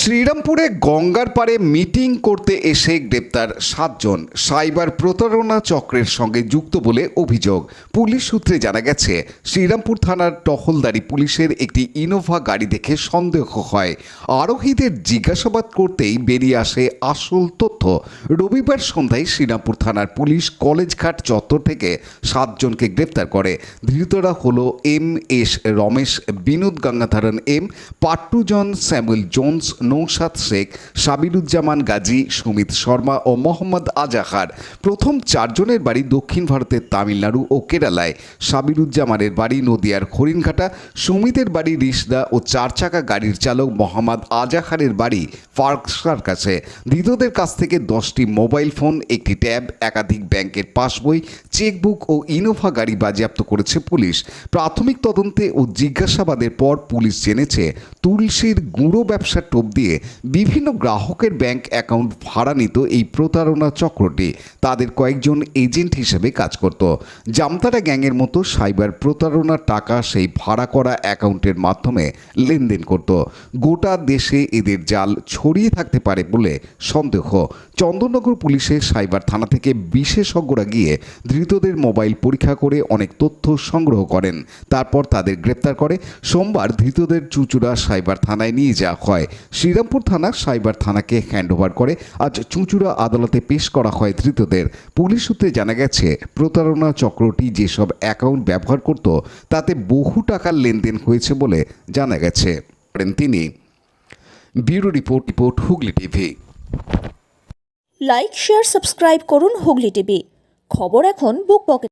শ্রীরামপুরে গঙ্গার পাড়ে মিটিং করতে এসে গ্রেপ্তার 7 জন সাইবার প্রতারণা চক্রের সঙ্গে যুক্ত বলে অভিযোগ। পুলিশ সূত্রে জানা গেছে, শ্রীরামপুর থানার টহলদারি পুলিশের একটি ইনোভা গাড়ি দেখে সন্দেহ হয়। আরোহীদের জিজ্ঞাসাবাদ করতেই বেরিয়ে আসে আসল তথ্য। রবিবার সন্ধ্যায় শ্রীরামপুর থানার পুলিশ কলেজঘাট চত্বর থেকে 7 জনকে গ্রেপ্তার করে। ধৃতরা হল MS Ramesh, Vinod Gangadharan M, Pattujan, Samuel Jones, Naushad Sheikh, Sabiruzzaman Gazi, Sumit Sharma ও মোহাম্মদ আজাহার। প্রথম 4 জনের বাড়ি দক্ষিণ ভারতের তামিলনাড়ু ও কেরালায়। সাবিরুজ্জামানের বাড়ি নদিয়ার হরিণঘাটা, সুমিতের বাড়ি রিশদা ও 4 চাকা গাড়ির চালক মোহাম্মদ আজাহারের বাড়ি ফারক্সার কাছে। ধৃতদের কাছ থেকে 10টি মোবাইল ফোন, একটি ট্যাব, একাধিক ব্যাংকের পাসবই, চেকবুক ও ইনোভা গাড়ি বাজেয়াপ্ত করেছে পুলিশ। প্রাথমিক তদন্তে ও জিজ্ঞাসাবাদের পর পুলিশ জেনেছে, তুলসীর গুঁড়ো ব্যবসার টোপ দিয়ে বিভিন্ন গ্রাহকের ব্যাংক অ্যাকাউন্ট ভাড়া নিত এই প্রতারণা চক্রটি। তাদের কয়েকজন এজেন্ট হিসেবে কাজ করত। জামতারা গ্যাংয়ের মতো সাইবার প্রতারণার টাকা সেই ভাড়া করা অ্যাকাউন্টের মাধ্যমে লেনদেন করত। গোটা দেশে এদের জাল ছড়িয়ে থাকতে পারে বলে সন্দেহ। চন্দননগর পুলিশের সাইবার থানা থেকে বিশেষজ্ঞরা গিয়ে ধৃতদের মোবাইল পরীক্ষা করে অনেক তথ্য সংগ্রহ করেন। তারপর তাদের গ্রেপ্তার করে। সোমবার ধৃতদের চুঁচুড়া সাইবার থানায় নিয়ে যাওয়া হয়। শ্রীরামপুর থানা সাইবার থানাকে হ্যান্ডওভার করে আজ চুঁচুড়া আদালতে পেশ করা হয় ধৃতদের। পুলিশ সূত্রে জানা গেছে, প্রতারণা চক্রটি যেসব অ্যাকাউন্ট ব্যবহার করত তাতে বহু টাকার লেনদেন হয়েছে বলে জানা গেছে তিনি। Bureau report, Hooghly TV. Like, share, subscribe করুন হুগলি টিভি। খবর এখন বুক পকেট।